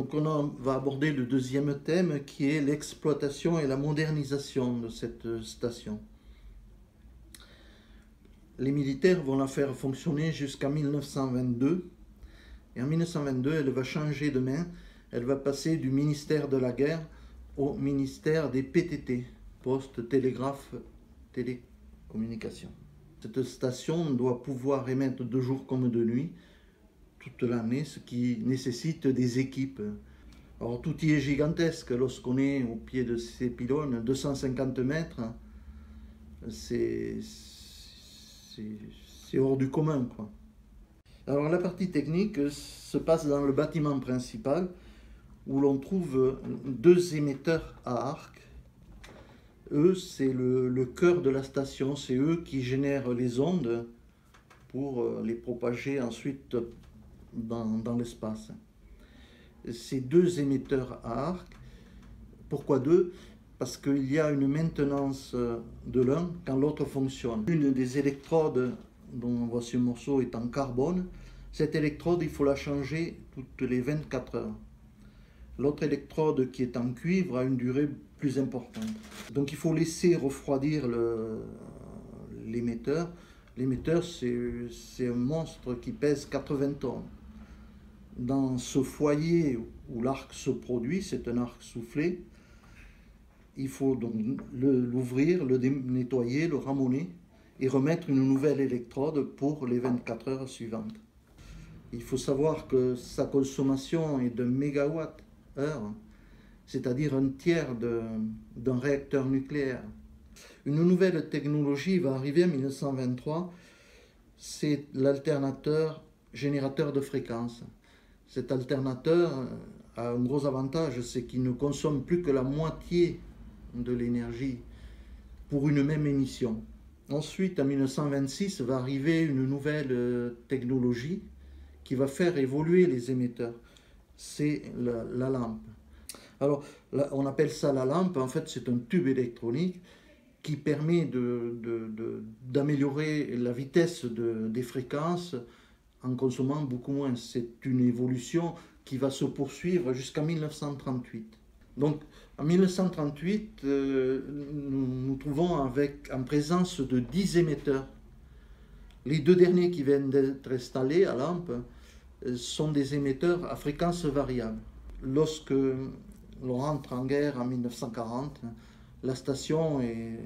Donc va aborder le deuxième thème qui est l'exploitation et la modernisation de cette station. Les militaires vont la faire fonctionner jusqu'à 1922. Et en 1922, elle va changer de main. Elle va passer du ministère de la Guerre au ministère des PTT, Poste, Télégraphe, Télécommunications. Cette station doit pouvoir émettre de jour comme de nuit, toute l'année, ce qui nécessite des équipes. Alors tout y est gigantesque lorsqu'on est au pied de ces pylônes, 250 mètres, c'est hors du commun, quoi. Alors la partie technique se passe dans le bâtiment principal où l'on trouve deux émetteurs à arc. Eux, c'est le cœur de la station, c'est eux qui génèrent les ondes pour les propager ensuite dans l'espace. Ces deux émetteurs à arc, pourquoi deux? Parce qu'il y a une maintenance de l'un quand l'autre fonctionne. Une des électrodes dont voici un morceau est en carbone. Cette électrode, il faut la changer toutes les 24 heures. L'autre électrode qui est en cuivre a une durée plus importante. Donc il faut laisser refroidir l'émetteur. L'émetteur, c'est un monstre qui pèse 80 tonnes. Dans ce foyer où l'arc se produit, c'est un arc soufflé, il faut donc l'ouvrir, le nettoyer, le ramoner et remettre une nouvelle électrode pour les 24 heures suivantes. Il faut savoir que sa consommation est de mégawatt-heure, c'est-à-dire un tiers d'un réacteur nucléaire. Une nouvelle technologie va arriver en 1923, c'est l'alternateur générateur de fréquences. Cet alternateur a un gros avantage, c'est qu'il ne consomme plus que la moitié de l'énergie pour une même émission. Ensuite, en 1926, va arriver une nouvelle technologie qui va faire évoluer les émetteurs. C'est la lampe. Alors, on appelle ça la lampe. En fait, c'est un tube électronique qui permet d'améliorer la vitesse des fréquences en consommant beaucoup moins. C'est une évolution qui va se poursuivre jusqu'en 1938. Donc, en 1938, nous trouvons en présence de 10 émetteurs. Les deux derniers qui viennent d'être installés à lampe sont des émetteurs à fréquence variable. Lorsque l'on rentre en guerre en 1940, la station est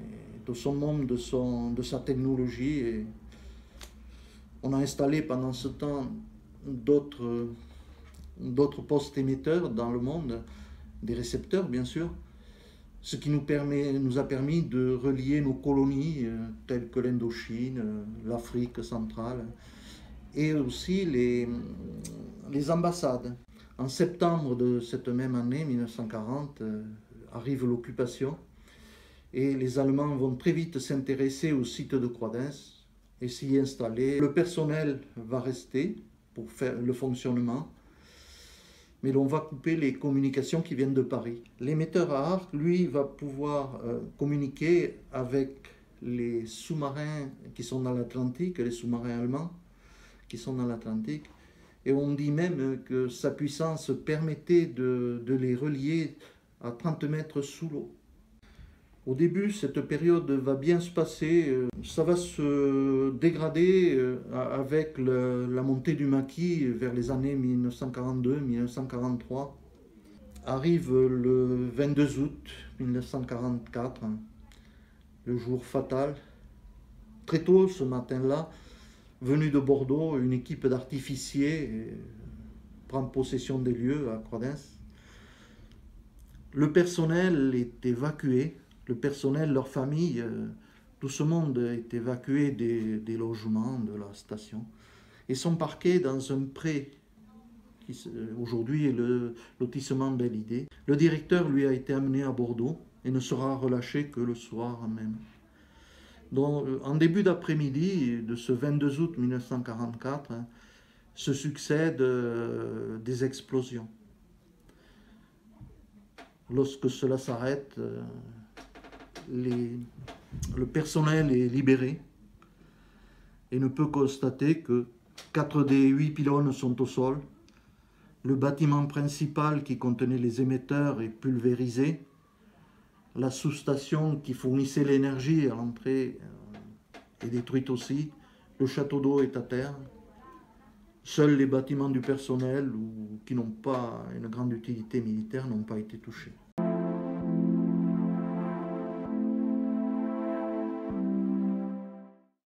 au summum de sa technologie et on a installé pendant ce temps d'autres postes émetteurs dans le monde, des récepteurs bien sûr, ce qui nous a permis de relier nos colonies telles que l'Indochine, l'Afrique centrale et aussi les ambassades. En septembre de cette même année, 1940, arrive l'occupation et les Allemands vont très vite s'intéresser au site de Croix-d'Ains et s'y installer. Le personnel va rester pour faire le fonctionnement, mais l'on va couper les communications qui viennent de Paris. L'émetteur à arc, lui, va pouvoir communiquer avec les sous-marins qui sont dans l'Atlantique, les sous-marins allemands qui sont dans l'Atlantique, et on dit même que sa puissance permettait de les relier à 30 mètres sous l'eau. Au début, cette période va bien se passer, ça va se dégrader avec la montée du maquis vers les années 1942-1943. Arrive le 22 août 1944, le jour fatal. Très tôt ce matin-là, venu de Bordeaux, une équipe d'artificiers prend possession des lieux à Croix-d'Ains. Le personnel est évacué. Le personnel, leur famille, tout ce monde est évacué des logements de la station et sont parqués dans un pré qui aujourd'hui est le lotissement Belle-Idée. Le directeur, lui, a été amené à Bordeaux et ne sera relâché que le soir même. Donc, en début d'après-midi de ce 22 août 1944, se succèdent des explosions. Lorsque cela s'arrête, le personnel est libéré et ne peut constater que 4 des 8 pylônes sont au sol Le bâtiment principal qui contenait les émetteurs est pulvérisé. La sous-station qui fournissait l'énergie à l'entrée est détruite aussi. Le château d'eau est à terre. Seuls les bâtiments du personnel ou qui n'ont pas une grande utilité militaire n'ont pas été touchés.